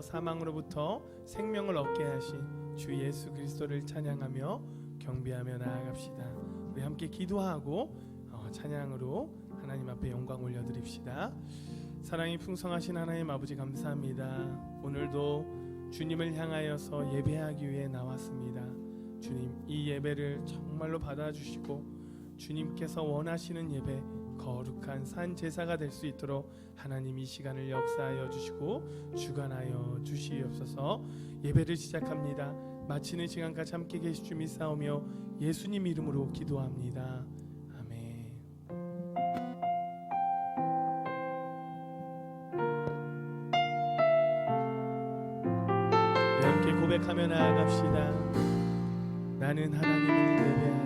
사망으로부터 생명을 얻게 하신 주 예수 그리스도를 찬양하며 경배하며 나아갑시다. 우리 함께 기도하고 찬양으로 하나님 앞에 영광 올려드립시다. 사랑이 풍성하신 하나님 아버지 감사합니다. 오늘도 주님을 향하여서 예배하기 위해 나왔습니다. 주님, 이 예배를 정말로 받아주시고 주님께서 원하시는 예배, 거룩한 산 제사가 될 수 있도록 하나님 이 시간을 역사하여 주시고 주관하여 주시옵소서. 예배를 시작합니다. 마치는 시간까지 함께 계시 주 믿사오며 예수님 이름으로 기도합니다. 아멘. 우리 함께 고백하며 나아갑시다. 나는 하나님을 예배하는 하나님을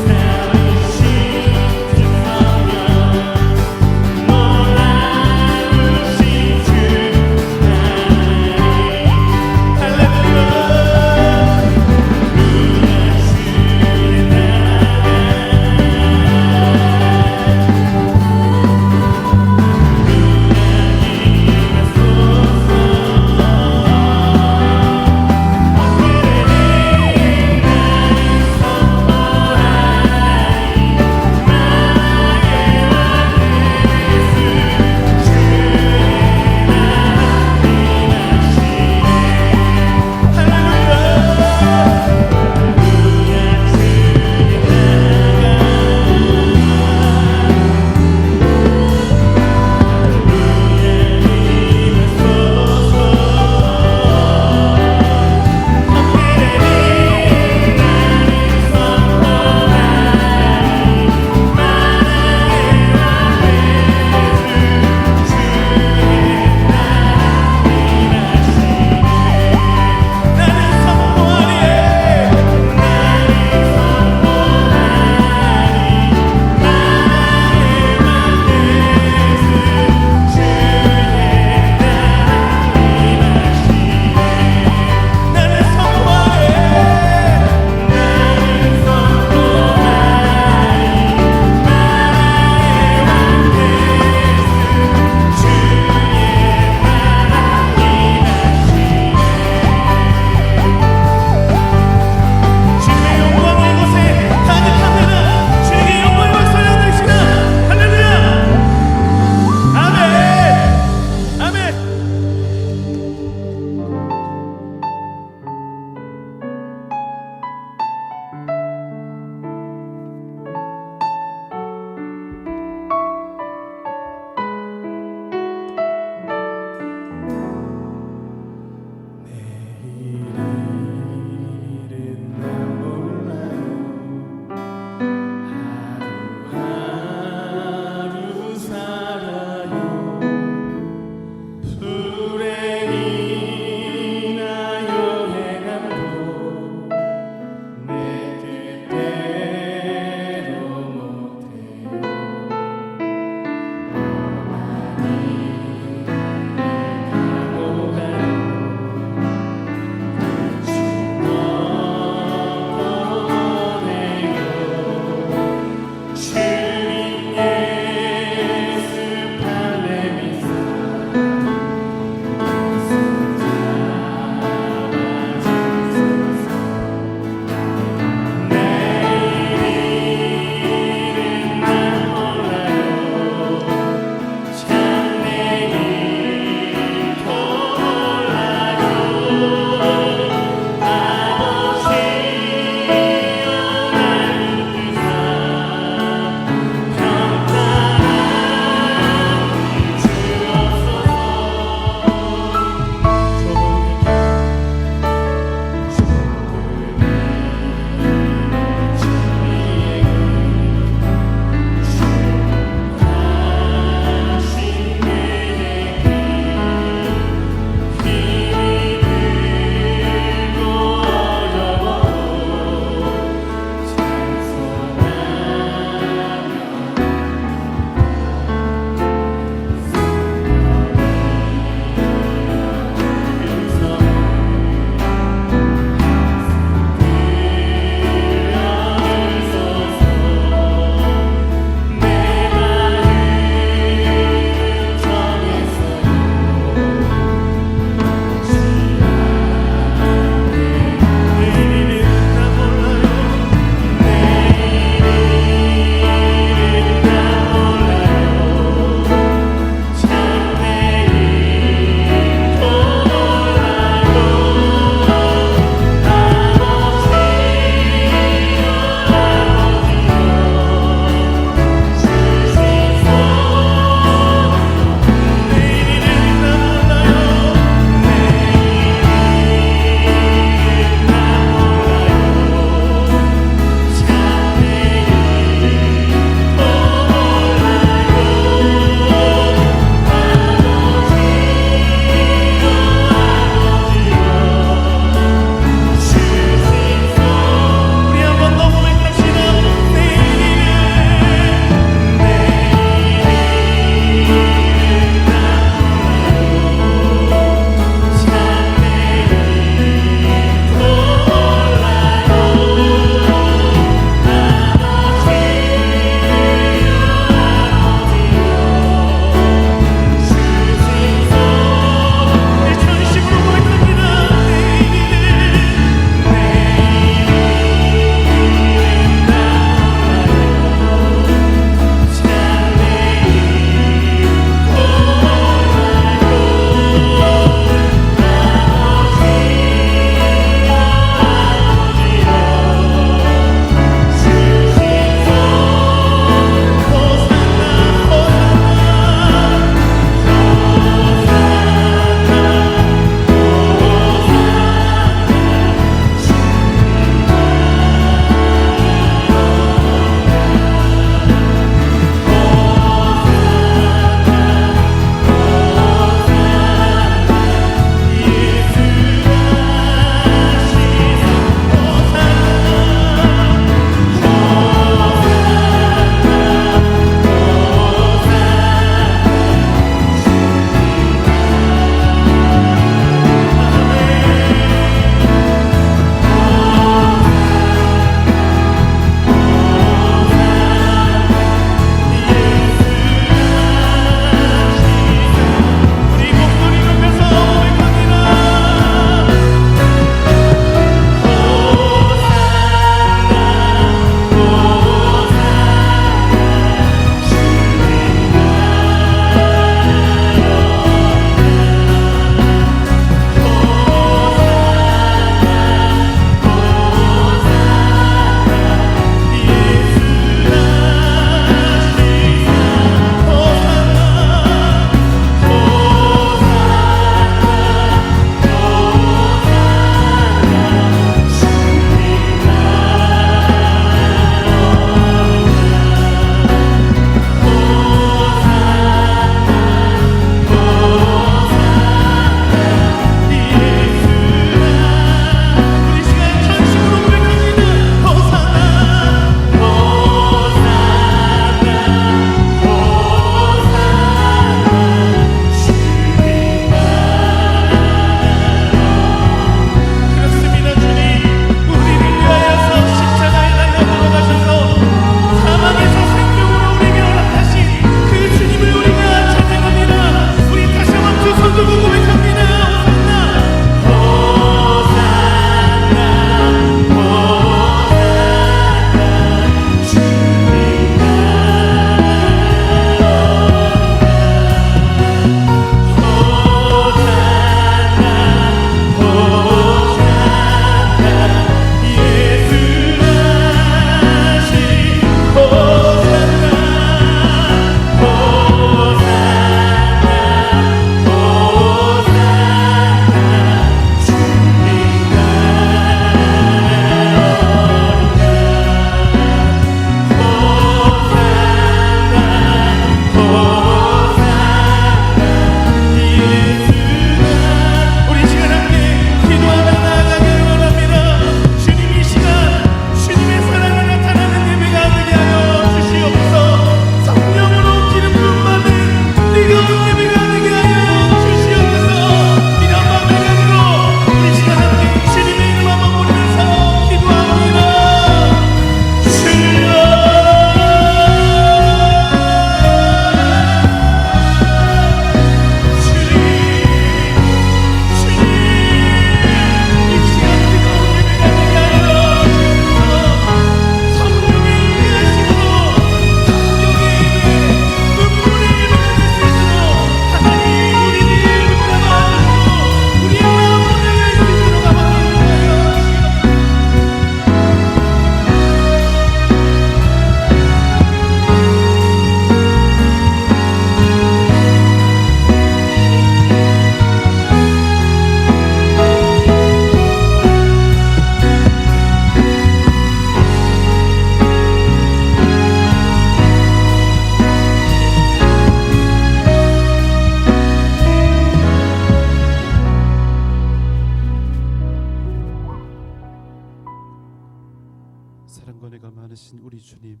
강권혜가 많으신 우리 주님,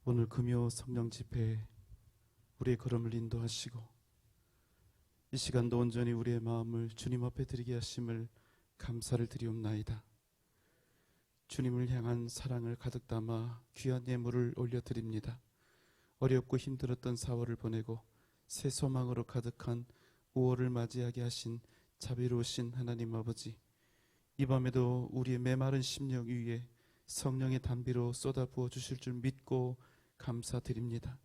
오늘 금요 성령 집회에 우리의 걸음을 인도하시고 이 시간도 온전히 우리의 마음을 주님 앞에 드리게 하심을 감사를 드리옵나이다. 주님을 향한 사랑을 가득 담아 귀한 예물을 올려드립니다. 어렵고 힘들었던 4월을 보내고 새 소망으로 가득한 5월을 맞이하게 하신 자비로우신 하나님 아버지, 이 밤에도 우리의 메마른 심령 위에 성령의 단비로 쏟아 부어 주실 줄 믿고 감사드립니다.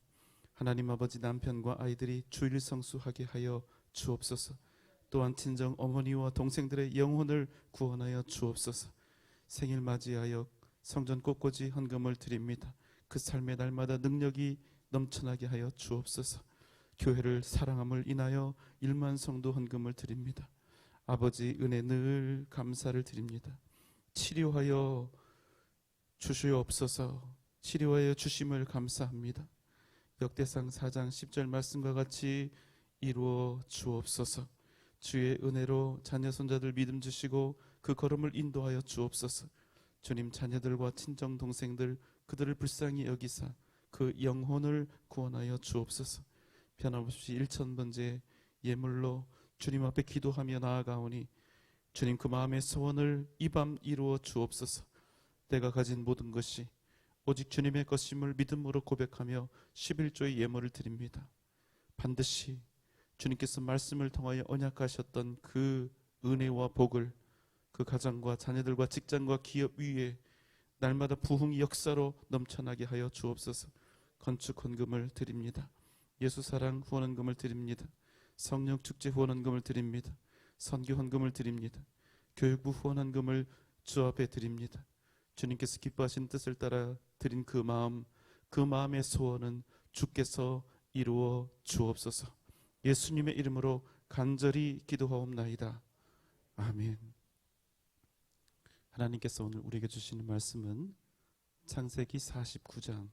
하나님 아버지, 남편과 아이들이 주일 성수하게 하여 주옵소서. 또한 친정 어머니와 동생들의 영혼을 구원하여 주옵소서. 생일 맞이하여 성전 꽃꽂이 헌금을 드립니다. 그 삶의 날마다 능력이 넘쳐나게 하여 주옵소서. 교회를 사랑함을 인하여 1만 성도 헌금을 드립니다. 아버지, 은혜 늘 감사를 드립니다. 치료하여 주시옵소서. 치료하여 주심을 감사합니다. 역대상 4장 10절 말씀과 같이 이루어 주옵소서. 주의 은혜로 자녀 손자들 믿음 주시고 그 걸음을 인도하여 주옵소서. 주님, 자녀들과 친정 동생들 그들을 불쌍히 여기사 그 영혼을 구원하여 주옵소서. 변함없이 1,000번째 예물로 주님 앞에 기도하며 나아가오니 주님, 그 마음의 소원을 이 밤 이루어 주옵소서. 내가 가진 모든 것이 오직 주님의 것임을 믿음으로 고백하며 11조의 예물을 드립니다. 반드시 주님께서 말씀을 통하여 언약하셨던 그 은혜와 복을 그 가정과 자녀들과 직장과 기업 위에 날마다 부흥 역사로 넘쳐나게 하여 주옵소서. 건축 헌금을 드립니다. 예수사랑 후원헌금을 드립니다. 성령 축제 후원헌금을 드립니다. 선교 헌금을 드립니다. 교육부 후원헌금을 주 앞에 드립니다. 주님께서 기뻐하신 뜻을 따라 드린 그 마음의 소원은 주께서 이루어 주옵소서. 예수님의 이름으로 간절히 기도하옵나이다. 아멘. 하나님께서 오늘 우리에게 주시는 말씀은 창세기 49장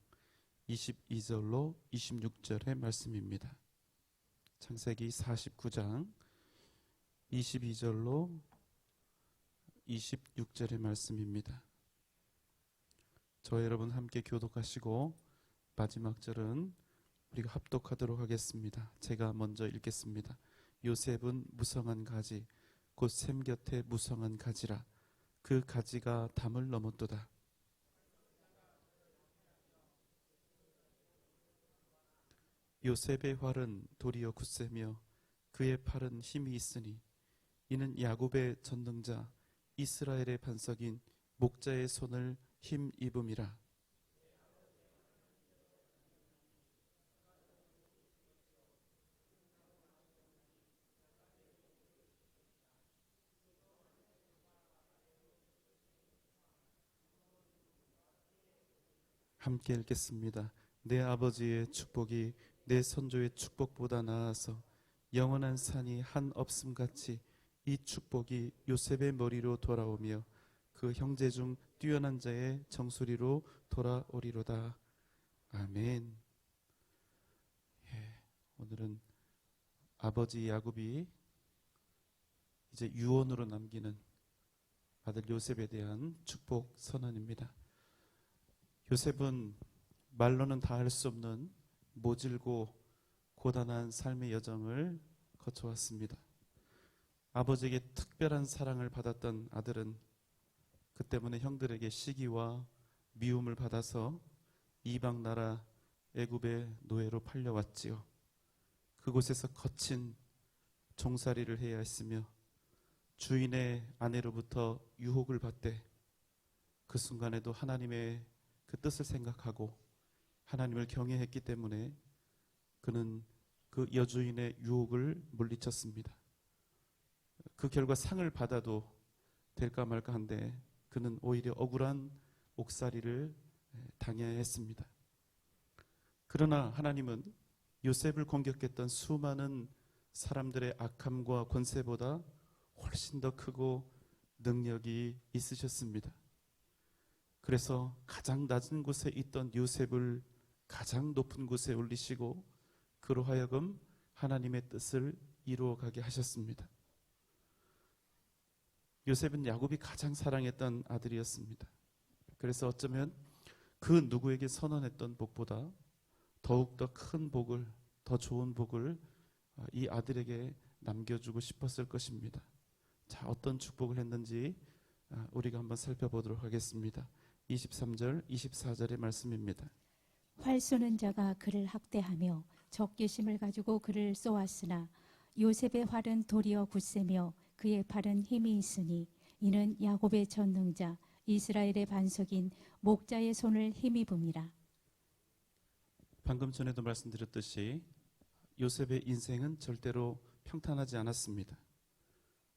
22절로 26절의 말씀입니다. 창세기 49장 22절로 26절의 말씀입니다. 저와 여러분 함께 교독하시고 마지막 절은 우리가 합독하도록 하겠습니다. 제가 먼저 읽겠습니다. 요셉은 무성한 가지 곧 샘 곁에 무성한 가지라. 그 가지가 담을 넘었도다. 요셉의 활은 도리어 굳세며 그의 팔은 힘이 있으니 이는 야곱의 전능자 이스라엘의 반석인 목자의 손을 힘입음이라. 함께 읽겠습니다. 내 아버지의 축복이 내 선조의 축복보다 나아서 영원한 산이 한 없음같이 이 축복이 요셉의 머리로 돌아오며 그 형제 중 뛰어난 자의 정수리로 돌아오리로다. 아멘. 오늘은 아버지 야곱이 이제 유언으로 남기는 아들 요셉에 대한 축복 선언입니다. 요셉은 말로는 다 할 수 없는 모질고 고단한 삶의 여정을 거쳐왔습니다. 아버지에게 특별한 사랑을 받았던 아들은 그 때문에 형들에게 시기와 미움을 받아서 이방 나라 애굽의 노예로 팔려왔지요. 그곳에서 거친 종살이를 해야 했으며 주인의 아내로부터 유혹을 받되 그 순간에도 하나님의 그 뜻을 생각하고 하나님을 경외했기 때문에 그는 그 여주인의 유혹을 물리쳤습니다. 그 결과 상을 받아도 될까 말까 한데 그는 오히려 억울한 옥살이를 당해야 했습니다. 그러나 하나님은 요셉을 공격했던 수많은 사람들의 악함과 권세보다 훨씬 더 크고 능력이 있으셨습니다. 그래서 가장 낮은 곳에 있던 요셉을 가장 높은 곳에 올리시고 그로 하여금 하나님의 뜻을 이루어가게 하셨습니다. 요셉은 야곱이 가장 사랑했던 아들이었습니다. 그래서 어쩌면 그 누구에게 선언했던 복보다 더욱더 큰 복을, 더 좋은 복을 이 아들에게 남겨주고 싶었을 것입니다. 자, 어떤 축복을 했는지 우리가 한번 살펴보도록 하겠습니다. 23절, 24절의 말씀입니다. 활 쏘는 자가 그를 학대하며 적개심을 가지고 그를 쏘았으나 요셉의 활은 도리어 굳세며 그의 팔은 힘이 있으니 이는 야곱의 전능자 이스라엘의 반석인 목자의 손을 힘입음이라. 방금 전에도 말씀드렸듯이 요셉의 인생은 절대로 평탄하지 않았습니다.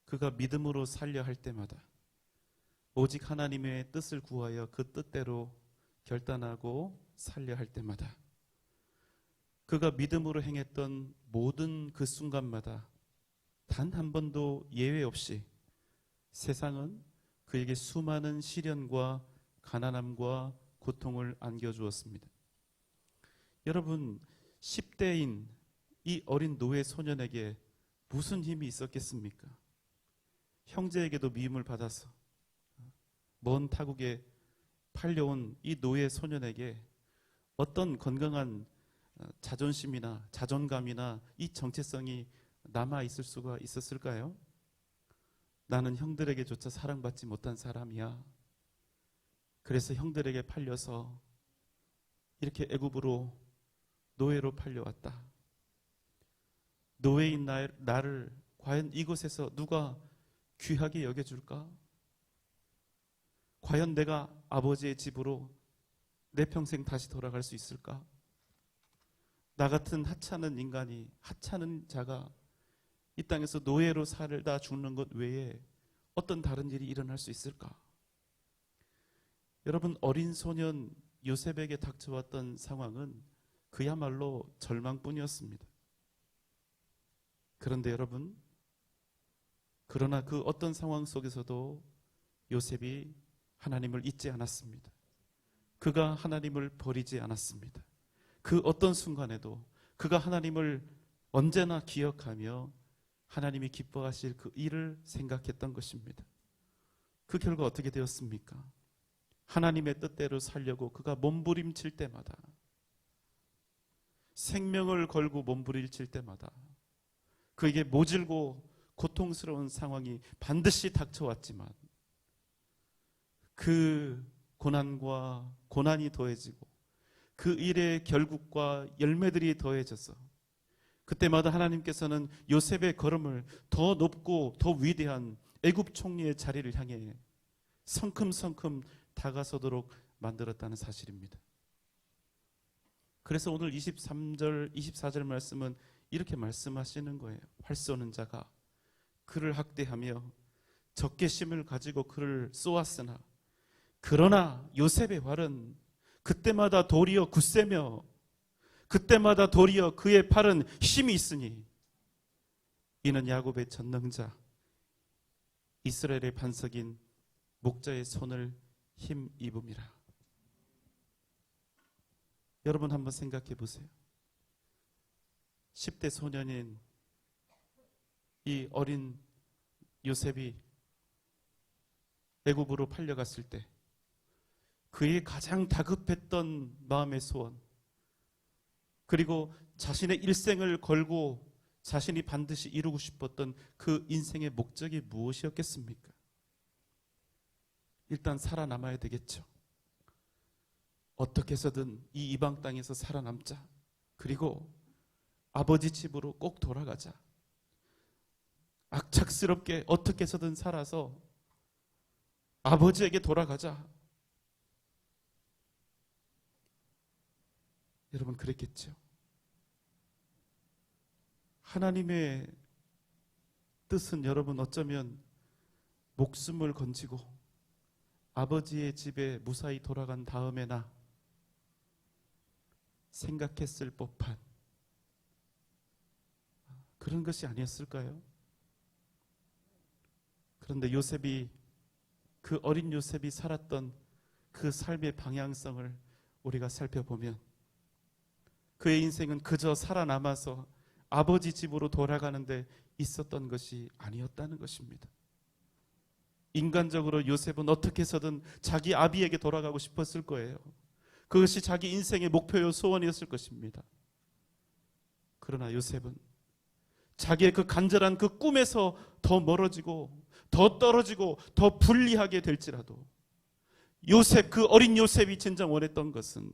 그가 믿음으로 살려 할 때마다 오직 하나님의 뜻을 구하여 그 뜻대로 결단하고 살려 할 때마다 그가 믿음으로 행했던 모든 그 순간마다 단 한 번도 예외 없이 세상은 그에게 수많은 시련과 가난함과 고통을 안겨주었습니다. 여러분, 10대인 이 어린 노예 소년에게 무슨 힘이 있었겠습니까? 형제에게도 미움을 받아서 먼 타국에 팔려온 이 노예 소년에게 어떤 건강한 자존심이나 자존감이나 이 정체성이 남아 있을 수가 있었을까요? 나는 형들에게조차 사랑받지 못한 사람이야. 그래서 형들에게 팔려서 이렇게 애굽으로 노예로 팔려왔다. 노예인 나를 과연 이곳에서 누가 귀하게 여겨줄까? 과연 내가 아버지의 집으로 내 평생 다시 돌아갈 수 있을까? 나 같은 하찮은 인간이, 하찮은 자가 이 땅에서 노예로 살다 죽는 것 외에 어떤 다른 일이 일어날 수 있을까? 여러분, 어린 소년 요셉에게 닥쳐왔던 상황은 그야말로 절망뿐이었습니다. 그런데 여러분, 그러나 그 어떤 상황 속에서도 요셉이 하나님을 잊지 않았습니다. 그가 하나님을 버리지 않았습니다. 그 어떤 순간에도 그가 하나님을 언제나 기억하며 하나님이 기뻐하실 그 일을 생각했던 것입니다. 그 결과 어떻게 되었습니까? 하나님의 뜻대로 살려고 그가 몸부림칠 때마다, 생명을 걸고 몸부림칠 때마다 그에게 모질고 고통스러운 상황이 반드시 닥쳐왔지만 그 고난과 고난이 더해지고 그 일의 결국과 열매들이 더해져서 그때마다 하나님께서는 요셉의 걸음을 더 높고 더 위대한 애굽 총리의 자리를 향해 성큼성큼 다가서도록 만들었다는 사실입니다. 그래서 오늘 23절, 24절 말씀은 이렇게 말씀하시는 거예요. 활 쏘는 자가 그를 학대하며 적개심을 가지고 그를 쏘았으나 그러나 요셉의 활은 그때마다 도리어 굳세며 그때마다 도리어 그의 팔은 힘이 있으니 이는 야곱의 전능자 이스라엘의 반석인 목자의 손을 힘입음이라. 여러분 한번 생각해 보세요. 10대 소년인 이 어린 요셉이 애굽으로 팔려갔을 때 그의 가장 다급했던 마음의 소원, 그리고 자신의 일생을 걸고 자신이 반드시 이루고 싶었던 그 인생의 목적이 무엇이었겠습니까? 일단 살아남아야 되겠죠. 어떻게 해서든 이 이방 땅에서 살아남자. 그리고 아버지 집으로 꼭 돌아가자. 악착스럽게 어떻게 해서든 살아서 아버지에게 돌아가자. 여러분 그랬겠죠. 하나님의 뜻은 여러분 어쩌면 목숨을 건지고 아버지의 집에 무사히 돌아간 다음에나 생각했을 법한 그런 것이 아니었을까요? 그런데 요셉이, 그 어린 요셉이 살았던 그 삶의 방향성을 우리가 살펴보면 그의 인생은 그저 살아남아서 아버지 집으로 돌아가는 데 있었던 것이 아니었다는 것입니다. 인간적으로 요셉은 어떻게 해서든 자기 아비에게 돌아가고 싶었을 거예요. 그것이 자기 인생의 목표요 소원이었을 것입니다. 그러나 요셉은 자기의 그 간절한 그 꿈에서 더 멀어지고 더 떨어지고 더 불리하게 될지라도 요셉, 그 어린 요셉이 진정 원했던 것은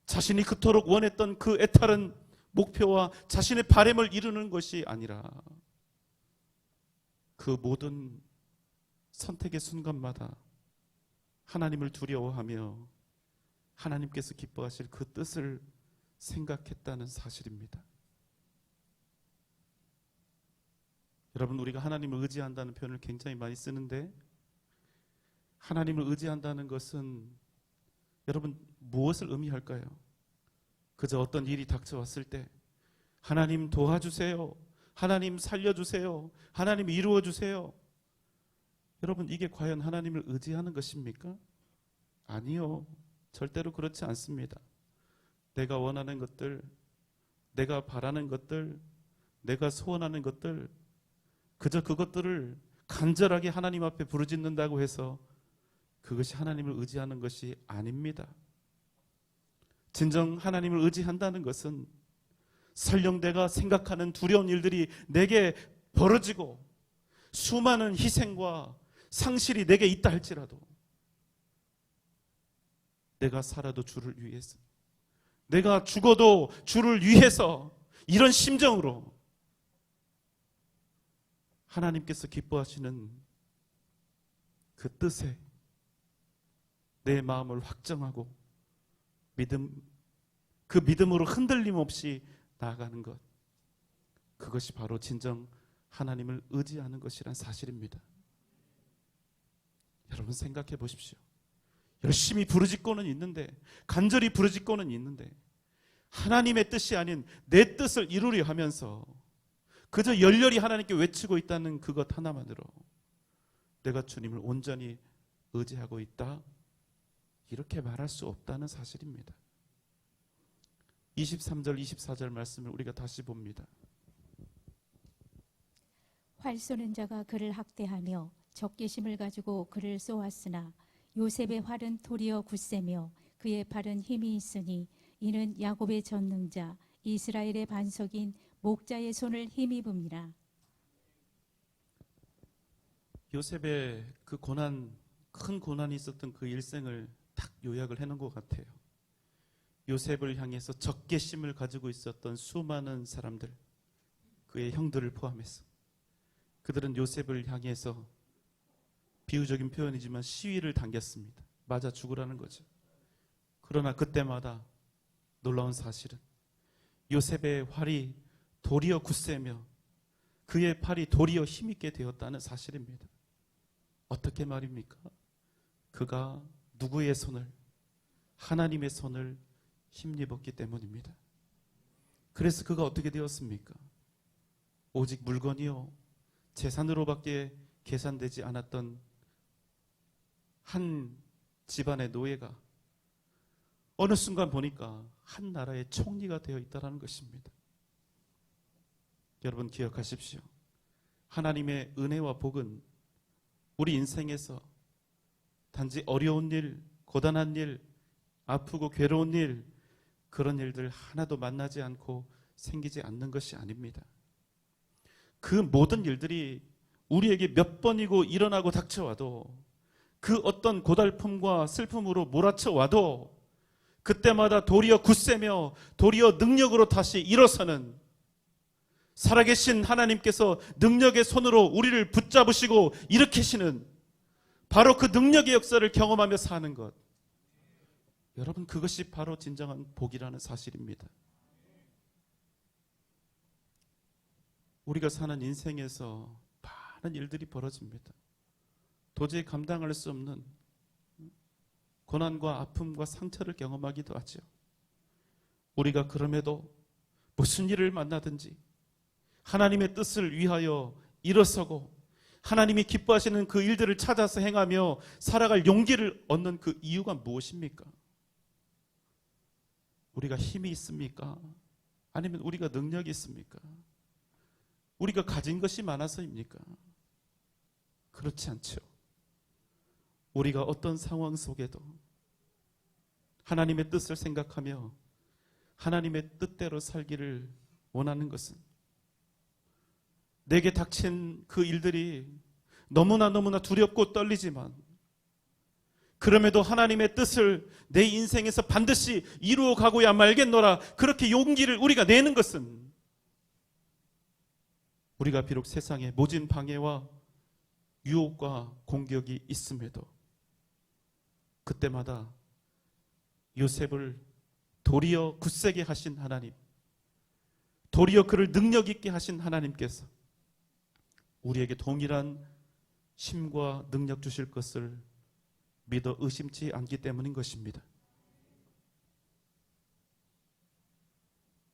자신이 그토록 원했던 그 애타른 목표와 자신의 바람을 이루는 것이 아니라 그 모든 선택의 순간마다 하나님을 두려워하며 하나님께서 기뻐하실 그 뜻을 생각했다는 사실입니다. 여러분, 우리가 하나님을 의지한다는 표현을 굉장히 많이 쓰는데 하나님을 의지한다는 것은 여러분 무엇을 의미할까요? 그저 어떤 일이 닥쳐왔을 때 하나님 도와주세요, 하나님 살려주세요, 하나님 이루어주세요. 여러분, 이게 과연 하나님을 의지하는 것입니까? 아니요, 절대로 그렇지 않습니다. 내가 원하는 것들, 내가 바라는 것들, 내가 소원하는 것들, 그저 그것들을 간절하게 하나님 앞에 부르짖는다고 해서 그것이 하나님을 의지하는 것이 아닙니다. 진정 하나님을 의지한다는 것은 설령 내가 생각하는 두려운 일들이 내게 벌어지고 수많은 희생과 상실이 내게 있다 할지라도 내가 살아도 주를 위해서, 내가 죽어도 주를 위해서, 이런 심정으로 하나님께서 기뻐하시는 그 뜻에 내 마음을 확정하고 그 믿음으로 흔들림 없이 나아가는 것, 그것이 바로 진정 하나님을 의지하는 것이란 사실입니다. 여러분, 생각해 보십시오. 열심히 부르짖고는 있는데, 간절히 부르짖고는 있는데 하나님의 뜻이 아닌 내 뜻을 이루려 하면서 그저 열렬히 하나님께 외치고 있다는 그것 하나만으로 내가 주님을 온전히 의지하고 있다, 이렇게 말할 수 없다는 사실입니다. 23절 24절 말씀을 우리가 다시 봅니다. 활 쏘는 자가 그를 학대하며 적개심을 가지고 그를 쏘았으나 요셉의 활은 도리어 굳세며 그의 팔은 힘이 있으니 이는 야곱의 전능자 이스라엘의 반석인 목자의 손을 힘입음이라. 요셉의 그 고난, 큰 고난이 있었던 그 일생을 딱 요약을 해놓은 것 같아요. 요셉을 향해서 적개심을 가지고 있었던 수많은 사람들, 그의 형들을 포함해서 그들은 요셉을 향해서 비유적인 표현이지만 시위를 당겼습니다. 맞아 죽으라는 거죠. 그러나 그때마다 놀라운 사실은 요셉의 활이 도리어 굳세며 그의 팔이 도리어 힘있게 되었다는 사실입니다. 어떻게 말입니까? 그가 누구의 손을? 하나님의 손을 힘입었기 때문입니다. 그래서 그가 어떻게 되었습니까? 오직 물건이요 재산으로밖에 계산되지 않았던 한 집안의 노예가 어느 순간 보니까 한 나라의 총리가 되어 있다는 것입니다. 여러분, 기억하십시오. 하나님의 은혜와 복은 우리 인생에서 단지 어려운 일, 고단한 일, 아프고 괴로운 일, 그런 일들 하나도 만나지 않고 생기지 않는 것이 아닙니다. 그 모든 일들이 우리에게 몇 번이고 일어나고 닥쳐와도, 그 어떤 고달픔과 슬픔으로 몰아쳐 와도 그때마다 도리어 굳세며 도리어 능력으로 다시 일어서는, 살아계신 하나님께서 능력의 손으로 우리를 붙잡으시고 일으키시는 바로 그 능력의 역사를 경험하며 사는 것, 여러분, 그것이 바로 진정한 복이라는 사실입니다. 우리가 사는 인생에서 많은 일들이 벌어집니다. 도저히 감당할 수 없는 고난과 아픔과 상처를 경험하기도 하죠. 우리가 그럼에도 무슨 일을 만나든지 하나님의 뜻을 위하여 일어서고 하나님이 기뻐하시는 그 일들을 찾아서 행하며 살아갈 용기를 얻는 그 이유가 무엇입니까? 우리가 힘이 있습니까? 아니면 우리가 능력이 있습니까? 우리가 가진 것이 많아서입니까? 그렇지 않죠. 우리가 어떤 상황 속에도 하나님의 뜻을 생각하며 하나님의 뜻대로 살기를 원하는 것은 내게 닥친 그 일들이 너무나 두렵고 떨리지만 그럼에도 하나님의 뜻을 내 인생에서 반드시 이루어 가고야 말겠노라, 그렇게 용기를 우리가 내는 것은 우리가 비록 세상에 모진 방해와 유혹과 공격이 있음에도 그때마다 요셉을 도리어 굳세게 하신 하나님, 도리어 그를 능력 있게 하신 하나님께서 우리에게 동일한 힘과 능력 주실 것을 믿어 의심치 않기 때문인 것입니다.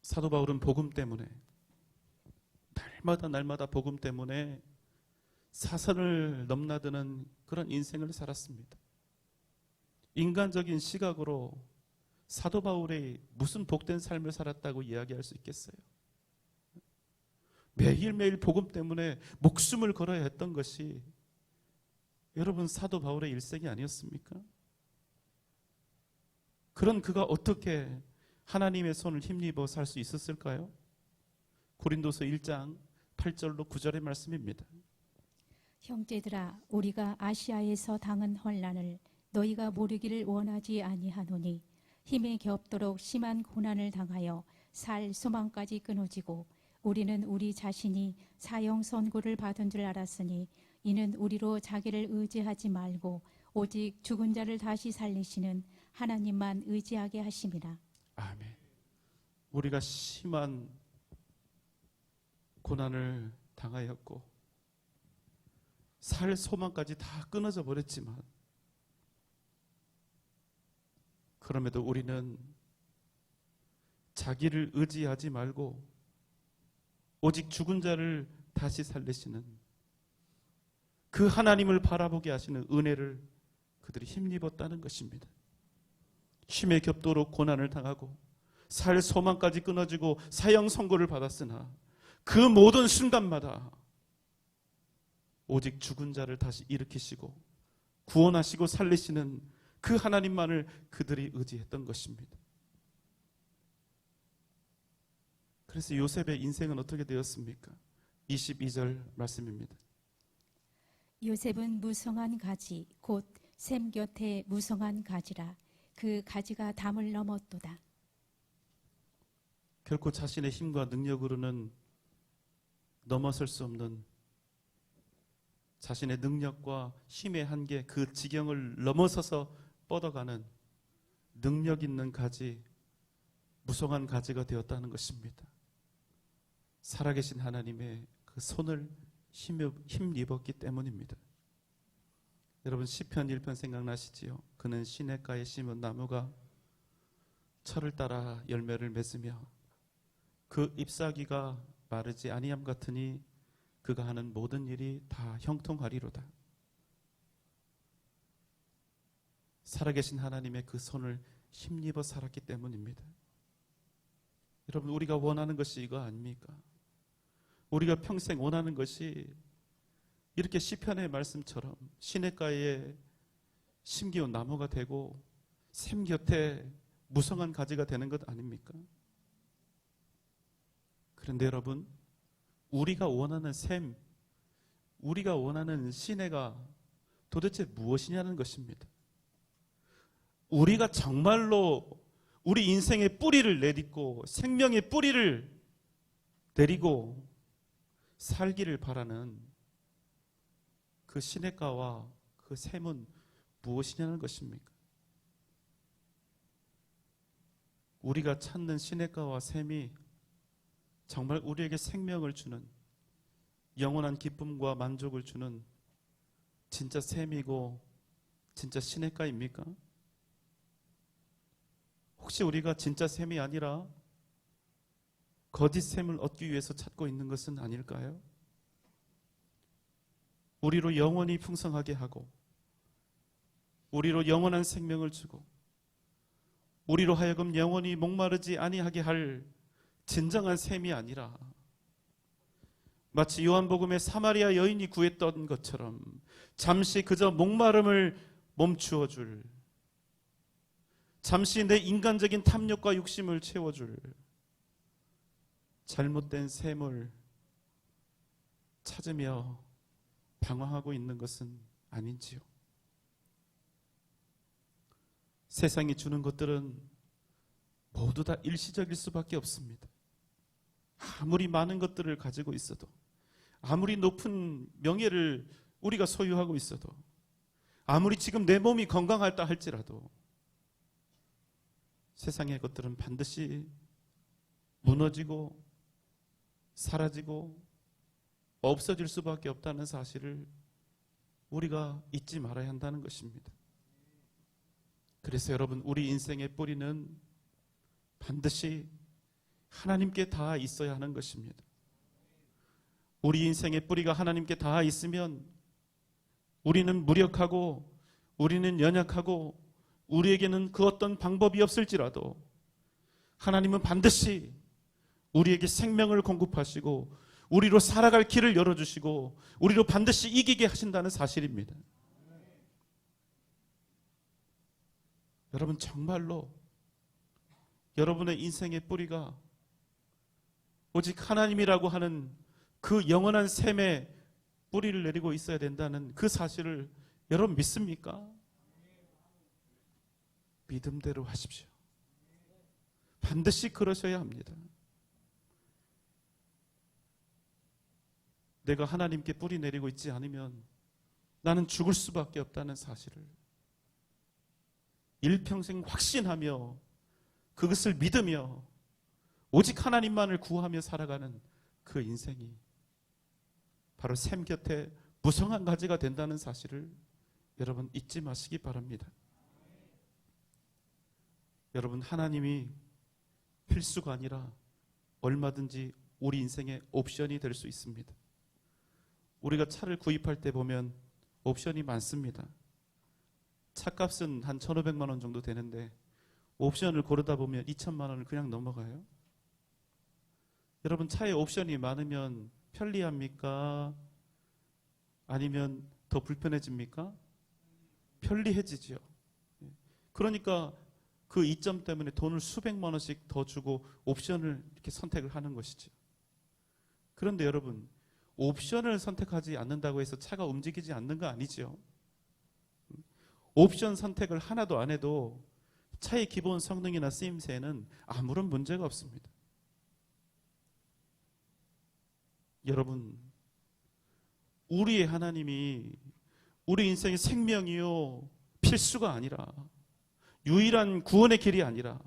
사도 바울은 복음 때문에, 날마다 복음 때문에 사선을 넘나드는 그런 인생을 살았습니다. 인간적인 시각으로 사도 바울이 무슨 복된 삶을 살았다고 이야기할 수 있겠어요? 매일매일 복음 때문에 목숨을 걸어야 했던 것이 여러분 사도 바울의 일생이 아니었습니까? 그런 그가 어떻게 하나님의 손을 힘입어 살 수 있었을까요? 고린도서 1장 8절로 9절의 말씀입니다. 형제들아, 우리가 아시아에서 당한 혼란을 너희가 모르기를 원하지 아니하노니 힘에 겹도록 심한 고난을 당하여 살 소망까지 끊어지고 우리는 우리 자신이 사형 선고를 받은 줄 알았으니 이는 우리로 자기를 의지하지 말고 오직 죽은 자를 다시 살리시는 하나님만 의지하게 하심이라. 아멘. 우리가 심한 고난을 당하였고 살 소망까지 다 끊어져 버렸지만 그럼에도 우리는 자기를 의지하지 말고 오직 죽은 자를 다시 살리시는 그 하나님을 바라보게 하시는 은혜를 그들이 힘입었다는 것입니다. 힘에 겹도록 고난을 당하고 살 소망까지 끊어지고 사형 선고를 받았으나 그 모든 순간마다 오직 죽은 자를 다시 일으키시고 구원하시고 살리시는 그 하나님만을 그들이 의지했던 것입니다. 그래서 요셉의 인생은 어떻게 되었습니까? 22절 말씀입니다. 요셉은 무성한 가지 곧 샘 곁에 무성한 가지라. 그 가지가 담을 넘었도다. 결코 자신의 힘과 능력으로는 넘어설 수 없는 자신의 능력과 힘의 한계, 그 지경을 넘어서서 뻗어가는 능력 있는 가지, 무성한 가지가 되었다는 것입니다. 살아계신 하나님의 그 손을 힘입었기 때문입니다. 여러분 시편 1편 생각나시지요? 그는 시냇가에 심은 나무가 철을 따라 열매를 맺으며 그 잎사귀가 마르지 아니함 같으니 그가 하는 모든 일이 다 형통하리로다. 살아계신 하나님의 그 손을 힘입어 살았기 때문입니다. 여러분 우리가 원하는 것이 이거 아닙니까? 우리가 평생 원하는 것이 이렇게 시편의 말씀처럼 시냇가에 심기운 나무가 되고 샘 곁에 무성한 가지가 되는 것 아닙니까? 그런데 여러분 우리가 원하는 샘, 우리가 원하는 시내가 도대체 무엇이냐는 것입니다. 우리가 정말로 우리 인생의 뿌리를 내딛고 생명의 뿌리를 내리고 살기를 바라는 그 시냇가와 그 샘은 무엇이냐는 것입니까? 우리가 찾는 시냇가와 샘이 정말 우리에게 생명을 주는 영원한 기쁨과 만족을 주는 진짜 샘이고 진짜 시냇가입니까? 혹시 우리가 진짜 샘이 아니라 거짓 샘을 얻기 위해서 찾고 있는 것은 아닐까요? 우리로 영원히 풍성하게 하고 우리로 영원한 생명을 주고 우리로 하여금 영원히 목마르지 아니하게 할 진정한 샘이 아니라 마치 요한복음의 사마리아 여인이 구했던 것처럼 잠시 그저 목마름을 멈추어 줄, 잠시 내 인간적인 탐욕과 욕심을 채워줄 잘못된 샘을 찾으며 방황하고 있는 것은 아닌지요. 세상이 주는 것들은 모두 다 일시적일 수밖에 없습니다. 아무리 많은 것들을 가지고 있어도, 아무리 높은 명예를 우리가 소유하고 있어도, 아무리 지금 내 몸이 건강하다 할지라도 세상의 것들은 반드시 무너지고 사라지고 없어질 수밖에 없다는 사실을 우리가 잊지 말아야 한다는 것입니다. 그래서 여러분, 우리 인생의 뿌리는 반드시 하나님께 닿아 있어야 하는 것입니다. 우리 인생의 뿌리가 하나님께 닿아 있으면 우리는 무력하고 우리는 연약하고 우리에게는 그 어떤 방법이 없을지라도 하나님은 반드시 우리에게 생명을 공급하시고 우리로 살아갈 길을 열어주시고 우리로 반드시 이기게 하신다는 사실입니다. 여러분, 정말로 여러분의 인생의 뿌리가 오직 하나님이라고 하는 그 영원한 샘에 뿌리를 내리고 있어야 된다는 그 사실을 여러분 믿습니까? 믿음대로 하십시오. 반드시 그러셔야 합니다. 내가 하나님께 뿌리 내리고 있지 않으면 나는 죽을 수밖에 없다는 사실을 일평생 확신하며 그것을 믿으며 오직 하나님만을 구하며 살아가는 그 인생이 바로 샘 곁에 무성한 가지가 된다는 사실을 여러분 잊지 마시기 바랍니다. 여러분, 하나님이 필수가 아니라 얼마든지 우리 인생의 옵션이 될 수 있습니다. 우리가 차를 구입할 때 보면 옵션이 많습니다. 차값은 한 1,500만 원 정도 되는데 옵션을 고르다 보면 2,000만 원을 그냥 넘어가요. 여러분, 차에 옵션이 많으면 편리합니까? 아니면 더 불편해집니까? 편리해지죠. 그러니까 그 이점 때문에 돈을 수백만 원씩 더 주고 옵션을 이렇게 선택을 하는 것이죠. 그런데 여러분, 옵션을 선택하지 않는다고 해서 차가 움직이지 않는 거 아니죠. 옵션 선택을 하나도 안 해도 차의 기본 성능이나 쓰임새에는 아무런 문제가 없습니다. 여러분, 우리의 하나님이 우리 인생의 생명이요 필수가 아니라 유일한 구원의 길이 아니라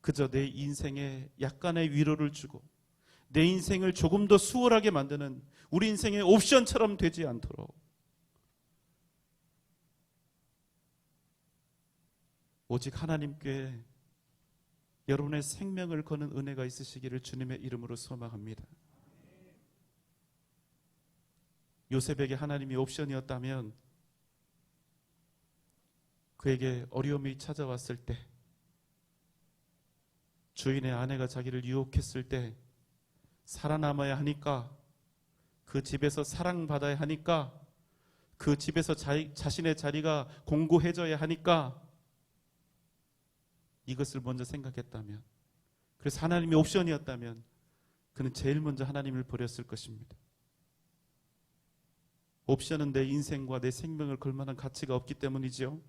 그저 내 인생에 약간의 위로를 주고 내 인생을 조금 더 수월하게 만드는 우리 인생의 옵션처럼 되지 않도록 오직 하나님께 여러분의 생명을 거는 은혜가 있으시기를 주님의 이름으로 소망합니다. 요셉에게 하나님이 옵션이었다면 그에게 어려움이 찾아왔을 때, 주인의 아내가 자기를 유혹했을 때 살아남아야 하니까, 그 집에서 사랑받아야 하니까, 그 집에서 자신의 자리가 공고해져야 하니까 이것을 먼저 생각했다면, 그래서 하나님이 옵션이었다면 그는 제일 먼저 하나님을 버렸을 것입니다. 옵션은 내 인생과 내 생명을 걸 만한 가치가 없기 때문이죠.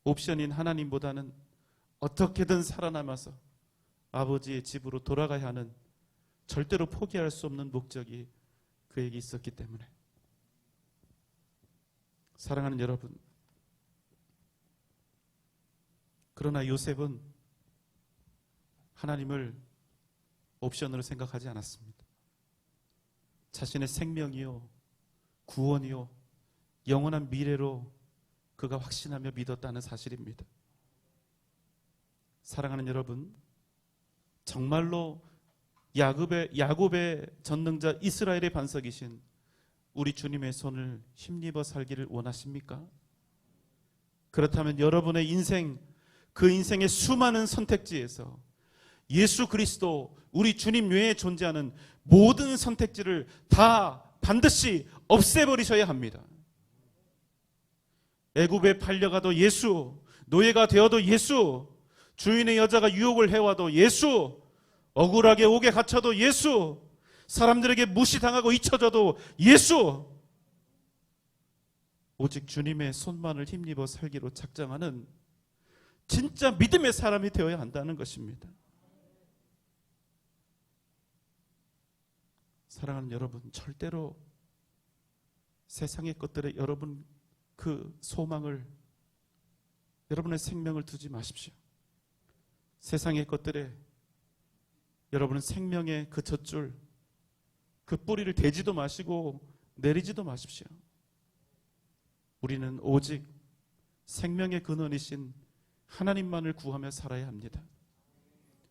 옵션인 하나님보다는 어떻게든 살아남아서 아버지의 집으로 돌아가야 하는 절대로 포기할 수 없는 목적이 그에게 있었기 때문에. 사랑하는 여러분, 그러나 요셉은 하나님을 옵션으로 생각하지 않았습니다. 자신의 생명이요 구원이요 영원한 미래로 그가 확신하며 믿었다는 사실입니다. 사랑하는 여러분, 정말로 야곱의 전능자 이스라엘의 반석이신 우리 주님의 손을 힘입어 살기를 원하십니까? 그렇다면 여러분의 인생, 그 인생의 수많은 선택지에서 예수 그리스도 우리 주님 외에 존재하는 모든 선택지를 다 반드시 없애버리셔야 합니다. 애굽에 팔려가도 예수, 노예가 되어도 예수, 주인의 여자가 유혹을 해와도 예수, 억울하게 옥에 갇혀도 예수, 사람들에게 무시당하고 잊혀져도 예수, 오직 주님의 손만을 힘입어 살기로 작정하는 진짜 믿음의 사람이 되어야 한다는 것입니다. 사랑하는 여러분, 절대로 세상의 것들에 여러분 그 소망을, 여러분의 생명을 두지 마십시오. 세상의 것들에 여러분은 생명의 그 젖줄, 그 뿌리를 대지도 마시고 내리지도 마십시오. 우리는 오직 생명의 근원이신 하나님만을 구하며 살아야 합니다.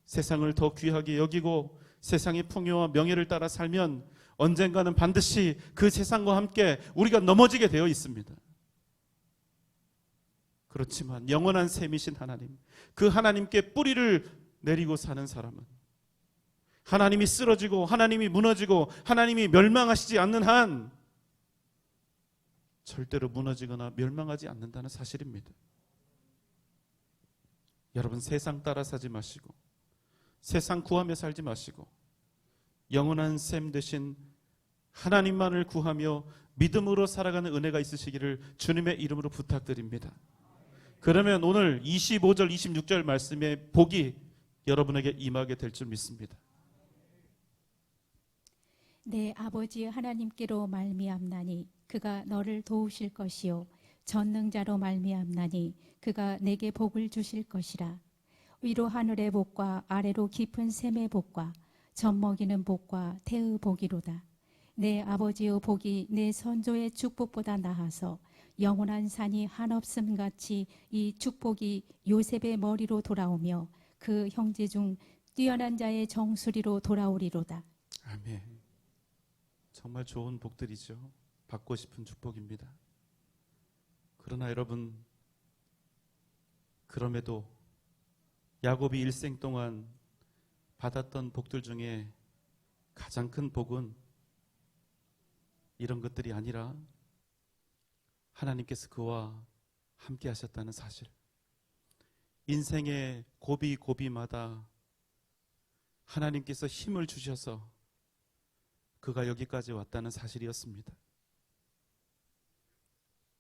세상을 더 귀하게 여기고 세상의 풍요와 명예를 따라 살면 언젠가는 반드시 그 세상과 함께 우리가 넘어지게 되어 있습니다. 그렇지만 영원한 셈이신 하나님, 그 하나님께 뿌리를 내리고 사는 사람은 하나님이 쓰러지고 하나님이 무너지고 하나님이 멸망하시지 않는 한 절대로 무너지거나 멸망하지 않는다는 사실입니다. 여러분, 세상 따라 사지 마시고 세상 구하며 살지 마시고 영원한 셈 되신 하나님만을 구하며 믿음으로 살아가는 은혜가 있으시기를 주님의 이름으로 부탁드립니다. 그러면 오늘 25절 26절 말씀의 복이 여러분에게 임하게 될 줄 믿습니다. 내 아버지 하나님께로 말미암나니 그가 너를 도우실 것이요 전능자로 말미암나니 그가 내게 복을 주실 것이라. 위로 하늘의 복과 아래로 깊은 샘의 복과 젖먹이는 복과 태의 복이로다. 내 아버지의 복이 내 선조의 축복보다 나아서 영원한 산이 한없음 같이 이 축복이 요셉의 머리로 돌아오며 그 형제 중 뛰어난 자의 정수리로 돌아오리로다. 아멘. 정말 좋은 복들이죠. 받고 싶은 축복입니다. 그러나 여러분, 그럼에도 야곱이 일생 동안 받았던 복들 중에 가장 큰 복은 이런 것들이 아니라 하나님께서 그와 함께 하셨다는 사실, 인생의 고비고비마다 하나님께서 힘을 주셔서 그가 여기까지 왔다는 사실이었습니다.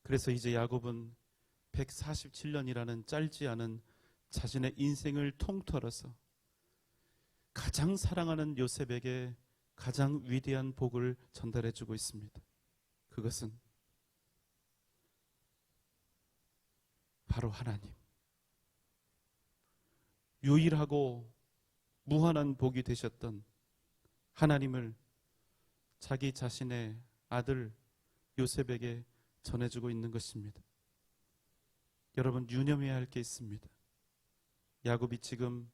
그래서 이제 야곱은 147년이라는 짧지 않은 자신의 인생을 통틀어서 가장 사랑하는 요셉에게 가장 위대한 복을 전달해 주고 있습니다. 그것은 바로 하나님, 유일하고 무한한 복이 되셨던 하나님을 자기 자신의 아들 요셉에게 전해주고 있는 것입니다. 여러분, 유념해야 할 게 있습니다. 야곱이 지금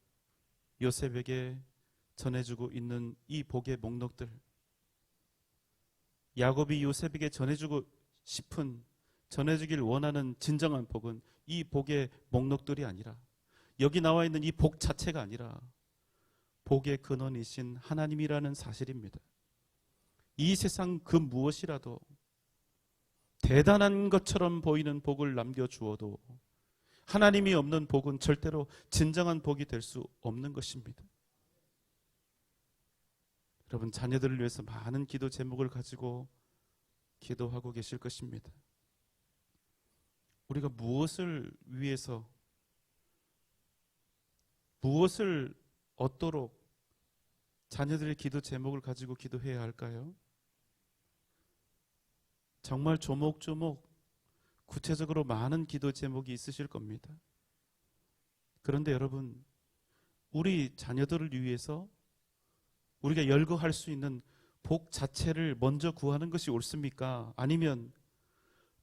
요셉에게 전해주고 있는 이 복의 목록들, 야곱이 요셉에게 전해주고 싶은, 전해주길 원하는 진정한 복은 이 복의 목록들이 아니라, 여기 나와 있는 이 복 자체가 아니라 복의 근원이신 하나님이라는 사실입니다. 이 세상 그 무엇이라도 대단한 것처럼 보이는 복을 남겨주어도 하나님이 없는 복은 절대로 진정한 복이 될 수 없는 것입니다. 여러분, 자녀들을 위해서 많은 기도 제목을 가지고 기도하고 계실 것입니다. 우리가 무엇을 위해서, 무엇을 얻도록 자녀들의 기도 제목을 가지고 기도해야 할까요? 정말 조목조목 구체적으로 많은 기도 제목이 있으실 겁니다. 그런데 여러분, 우리 자녀들을 위해서 우리가 열거할 수 있는 복 자체를 먼저 구하는 것이 옳습니까? 아니면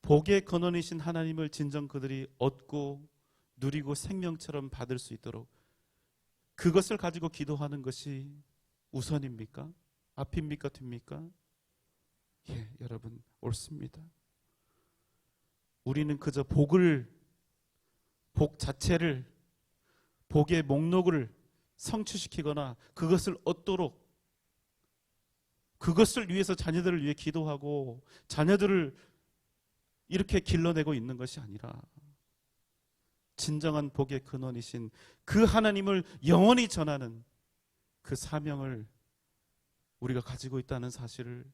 복의 근원이신 하나님을 진정 그들이 얻고 누리고 생명처럼 받을 수 있도록 그것을 가지고 기도하는 것이 우선입니까? 앞입니까? 뒤입니까? 예, 여러분, 옳습니다. 우리는 그저 복 자체를, 복의 목록을 성취시키거나 그것을 얻도록 그것을 위해서 자녀들을 위해 기도하고 자녀들을 이렇게 길러내고 있는 것이 아니라 진정한 복의 근원이신 그 하나님을 영원히 전하는 그 사명을 우리가 가지고 있다는 사실을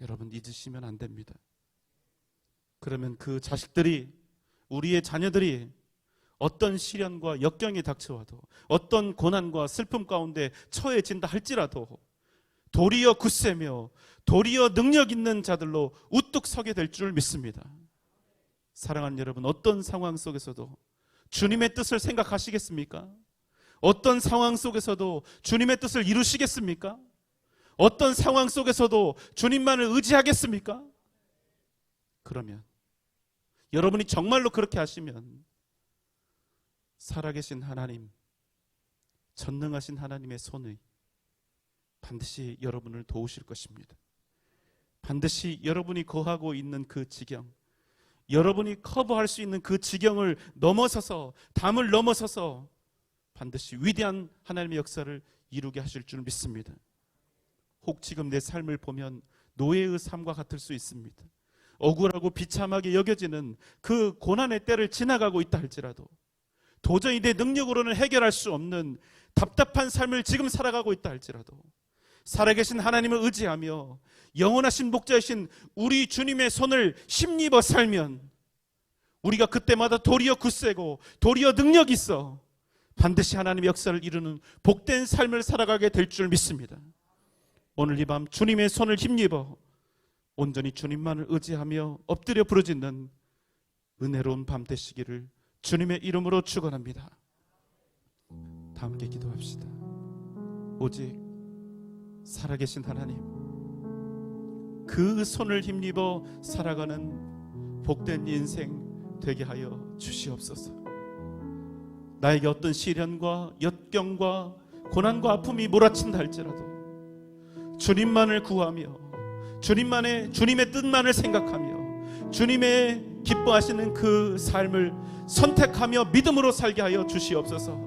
여러분 잊으시면 안 됩니다. 그러면 그 자식들이, 우리의 자녀들이 어떤 시련과 역경이 닥쳐와도, 어떤 고난과 슬픔 가운데 처해진다 할지라도 도리어 굳세며 도리어 능력 있는 자들로 우뚝 서게 될 줄 믿습니다. 사랑하는 여러분, 어떤 상황 속에서도 주님의 뜻을 생각하시겠습니까? 어떤 상황 속에서도 주님의 뜻을 이루시겠습니까? 어떤 상황 속에서도 주님만을 의지하겠습니까? 그러면 여러분이 정말로 그렇게 하시면 살아계신 하나님, 전능하신 하나님의 손이 반드시 여러분을 도우실 것입니다. 반드시 여러분이 거하고 있는 그 지경, 여러분이 커버할 수 있는 그 지경을 넘어서서, 담을 넘어서서 반드시 위대한 하나님의 역사를 이루게 하실 줄 믿습니다. 혹 지금 내 삶을 보면 노예의 삶과 같을 수 있습니다. 억울하고 비참하게 여겨지는 그 고난의 때를 지나가고 있다 할지라도, 도저히 내 능력으로는 해결할 수 없는 답답한 삶을 지금 살아가고 있다 할지라도, 살아계신 하나님을 의지하며 영원하신 목자이신 우리 주님의 손을 힘입어 살면 우리가 그때마다 도리어 굳세고 도리어 능력 있어 반드시 하나님의 역사를 이루는 복된 삶을 살아가게 될 줄 믿습니다. 오늘 이 밤 주님의 손을 힘입어 온전히 주님만을 의지하며 엎드려 부르짖는 은혜로운 밤 되시기를 주님의 이름으로 축원합니다. 다 함께 기도합시다. 오직 살아계신 하나님, 그 손을 힘입어 살아가는 복된 인생 되게 하여 주시옵소서. 나에게 어떤 시련과 역경과 고난과 아픔이 몰아친다 할지라도 주님만을 구하며 주님의 뜻만을 생각하며 주님의 기뻐하시는 그 삶을 선택하며 믿음으로 살게 하여 주시옵소서.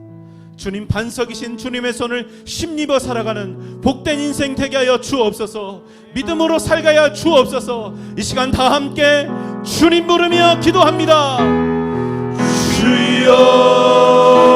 주님 반석이신 주님의 손을 힘입어 살아가는 복된 인생 되게 하여 주옵소서. 믿음으로 살게 하여 주옵소서. 이 시간 다 함께 주님 부르며 기도합니다. 주여,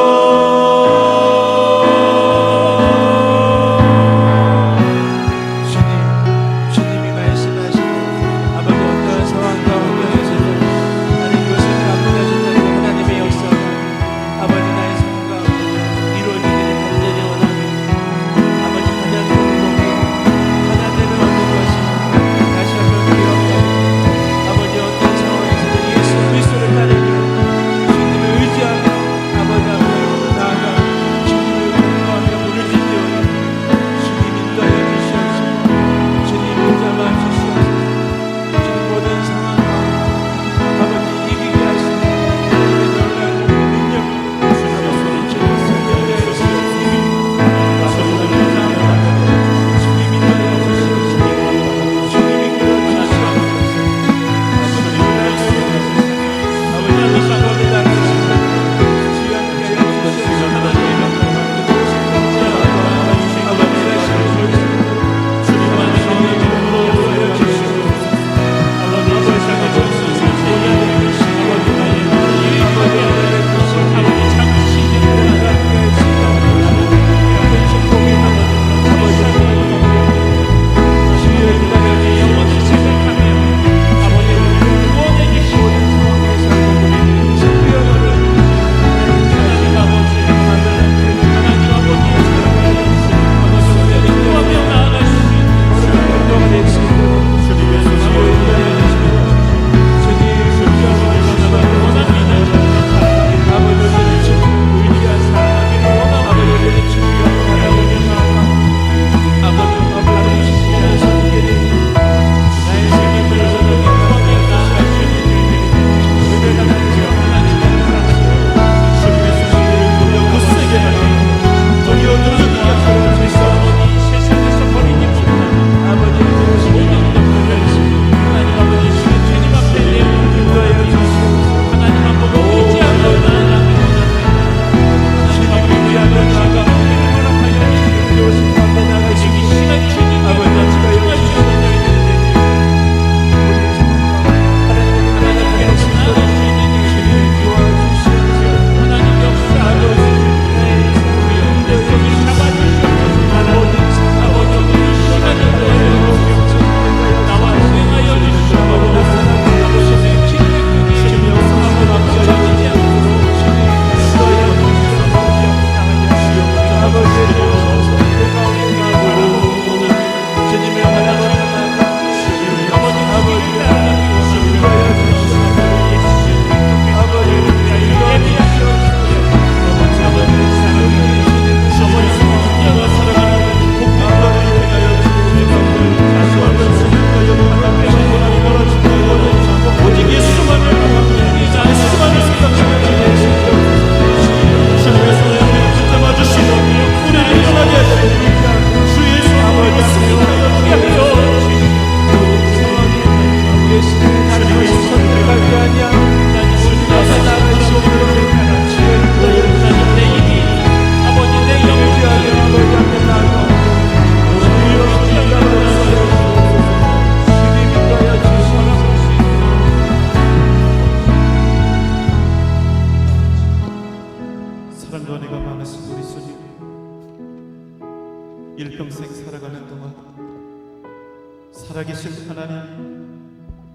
되신 하나님,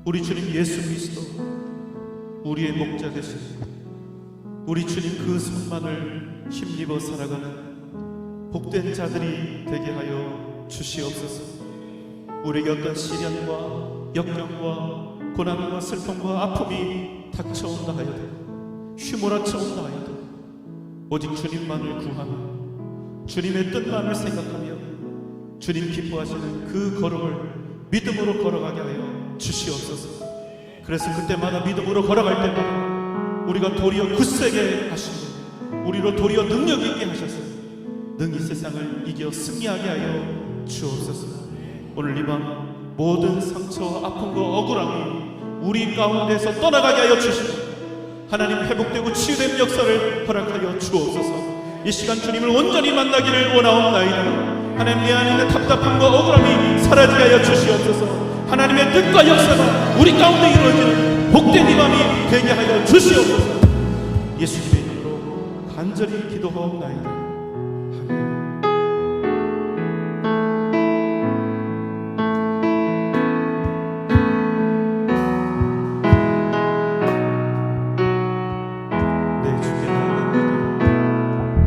우리 주님 예수 그리스도 우리의 목자 되신 우리 주님 그 손만을 힘입어 살아가는 복된 자들이 되게 하여 주시옵소서. 우리에게 어떤 시련과 역경과 고난과 슬픔과 아픔이 닥쳐온다 하여도, 휘몰아쳐온다 하여도 오직 주님만을 구하며 주님의 뜻만을 생각하며 주님 기뻐하시는 그 걸음을 믿음으로 걸어가게 하여 주시옵소서. 그래서 그때마다 믿음으로 걸어갈 때마다 우리가 도리어 굳세게 하시고 우리로 도리어 능력 있게 하셔서 능히 세상을 이겨 승리하게 하여 주옵소서. 오늘 이 밤 모든 상처와 아픔과 억울함이 우리 가운데서 떠나가게 하여 주시고 하나님 회복되고 치유된 역사를 허락하여 주옵소서. 이 시간 주님을 온전히 만나기를 원하옵나이다. 하나님, 내 안에 있는 답답함과 억울함이 사라지게 하여 주시옵소서. 하나님의 뜻과 역사가 우리 가운데 이루어지는 복된 이 밤이 되게 하여 주시옵소서. 예수님의 이름으로 간절히 기도하옵나이다. 아멘. 내 주께 나아갑니다.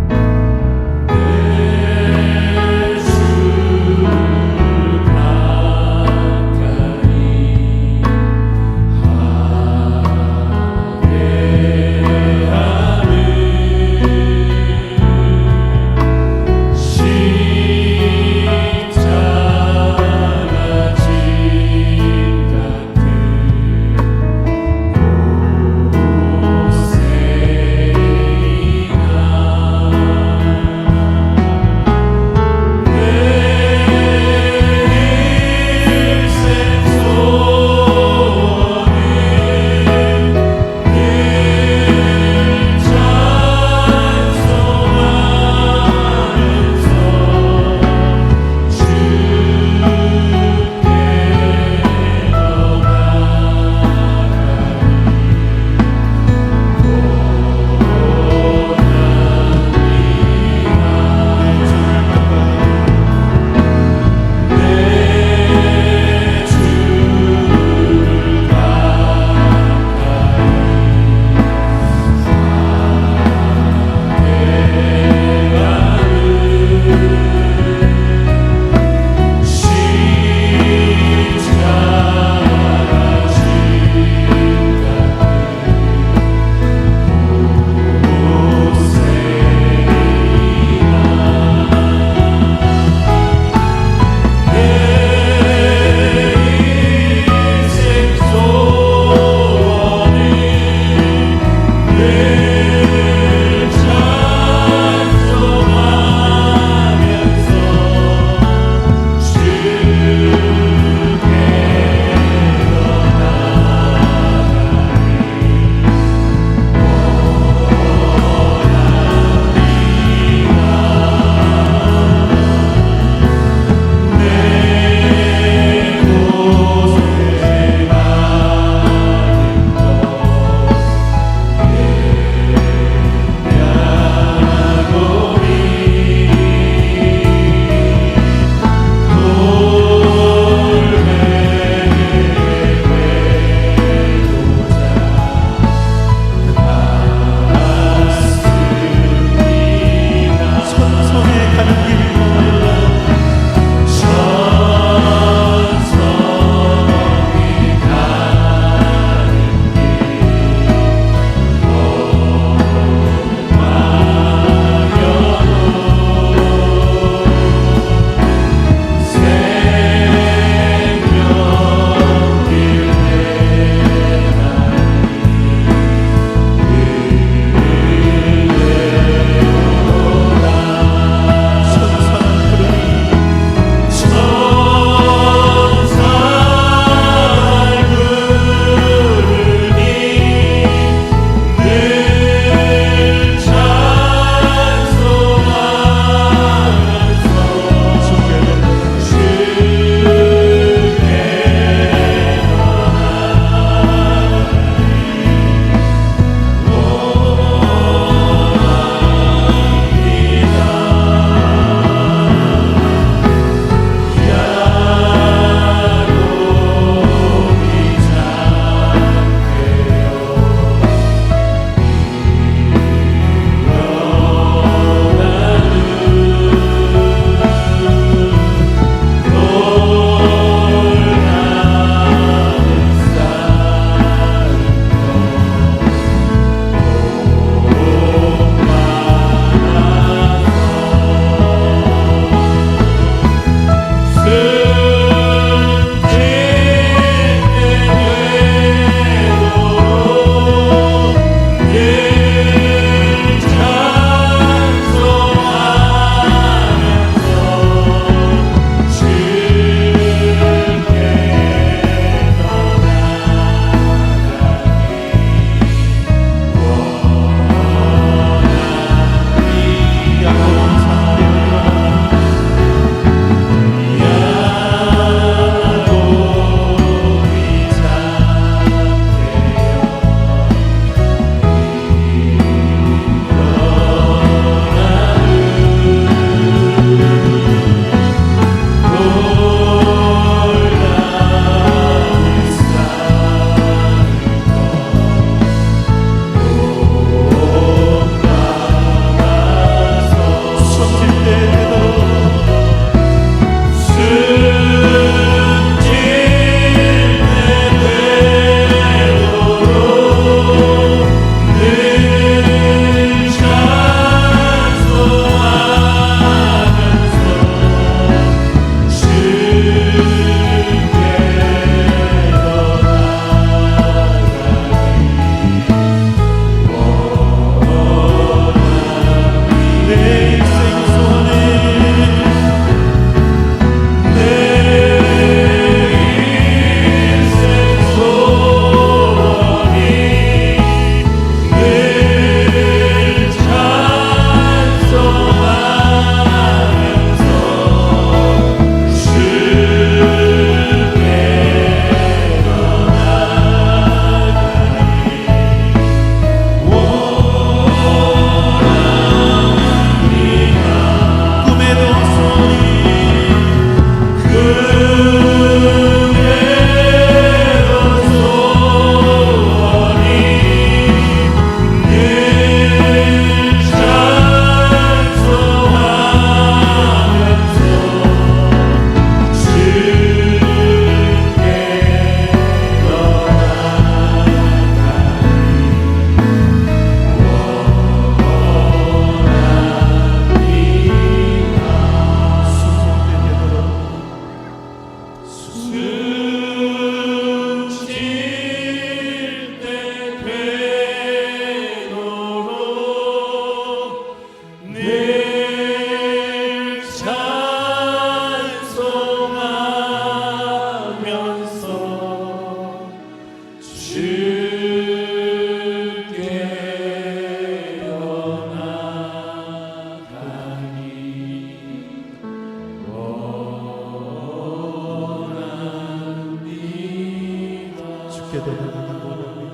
주께 더 나아가기 원합니다.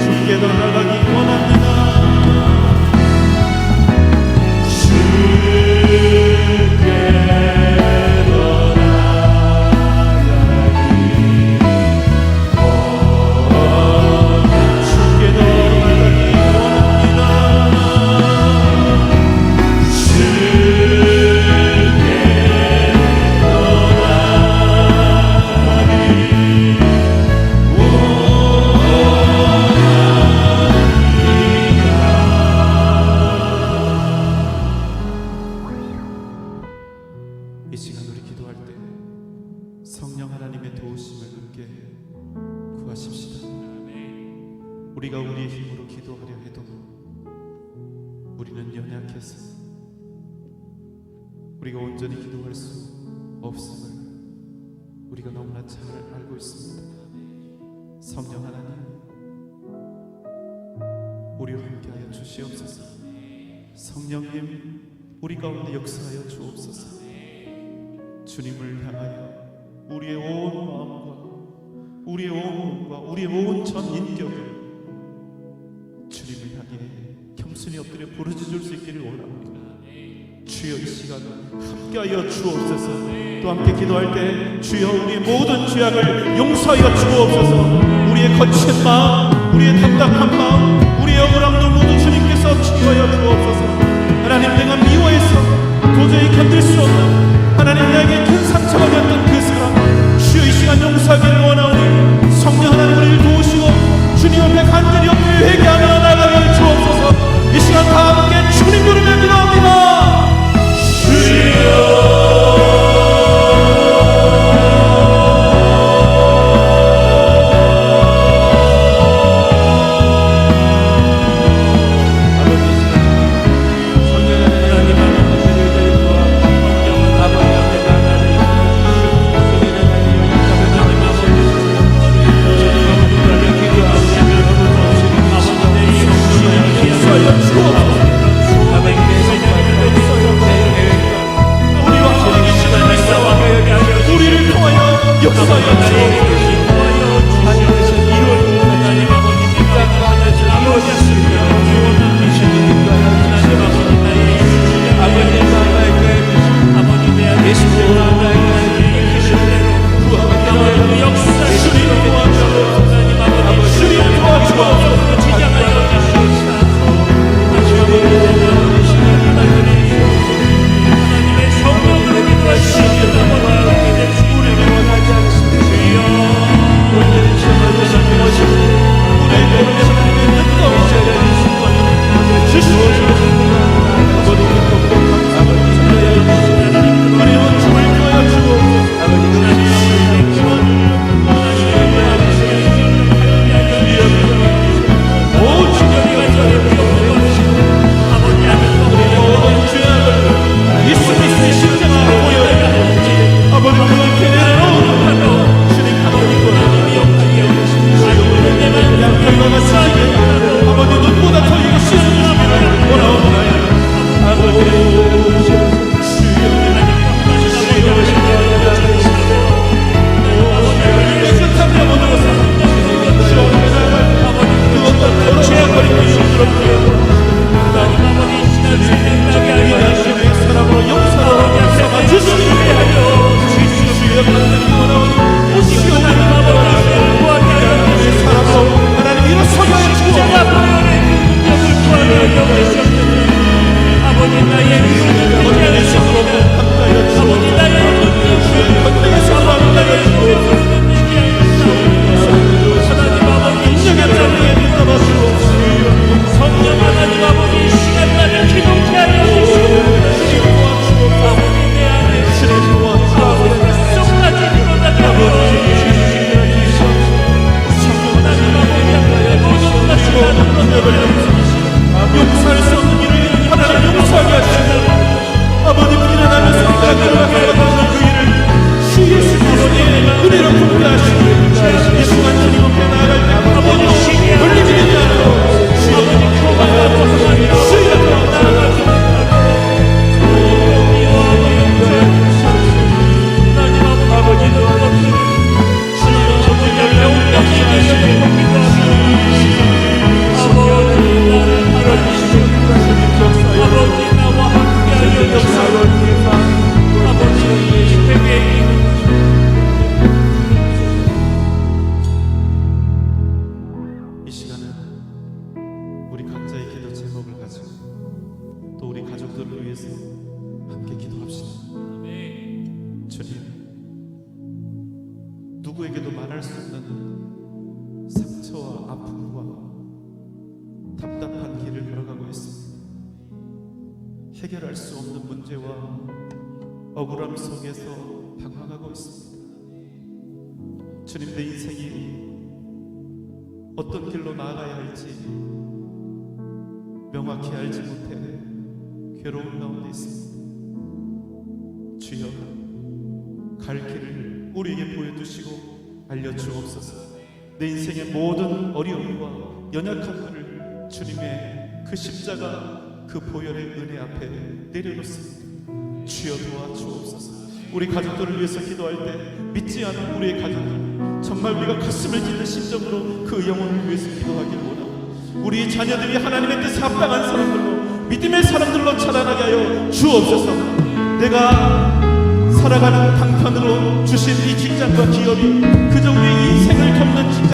주께 더 나아가기 원합니다. 이 시간 우리 기도할 때 성령 하나님의 도우심을 함께 구하십시다. 우리가 우리의 힘으로 기도하려 해도 우리는 연약해서 우리가 온전히 기도할 수 없음을 우리가 너무나 잘 알고 있습니다. 성령 하나님, 우리와 함께하여 주시옵소서. 성령님, 우리 가운데 역사하여 주옵소서. 주님을 향하여 우리의 온 마음과 우리의 온 몸과 우리의 온 전 인격을 주님을 향해 겸손히 엎드려 부르짖을 수 있기를 원합니다. 주여, 이 시간 함께하여 주옵소서. 또 함께 기도할 때 주여, 우리의 모든 죄악을 용서하여 주옵소서. 우리의 거친 마음, 우리의 답답한 마음, 우리의 억울함도 모두 주님께서 치유하여 주옵소서. 하나님, 내가 미워해서 도저히 견딜 수 없는 하나님, 나에게 큰 상처가 되었던 그 사람 주여, 이 시간 용서하기를 원하오니 성령 하나님, 우리를 도우시고 주님 앞에 간절히 엎드려 회개하며 나아가게 주옵소서. 이 시간 다 함께 주님 부르며 기도합니다. 주여, 아버지 해결할 수 없는 문제와 억울함 속에서 방황하고 있습니다. 주님, 내 인생이 어떤 길로 나아가야 할지 명확히 알지 못해 괴로움 가운데 있습니다. 주여, 갈 길을 우리에게 보여주시고 알려주옵소서. 내 인생의 모든 어려움과 연약함들을 주님의 그 십자가, 그 보혈의 은혜 앞에 내려놓습니다. 주여, 도와주옵소서. 우리 가족들을 위해서 기도할 때 믿지 않는 우리의 가족들, 정말 우리가 가슴을 찢는 심정으로 그 영혼을 위해서 기도하길 원하고, 우리 자녀들이 하나님의 뜻에 합당한 사람들로, 믿음의 사람들로 자라나게 하여 주옵소서. 내가 살아가는 방편으로 주신 이 직장과 기업이 그저 우리의 인생을 겪는 직장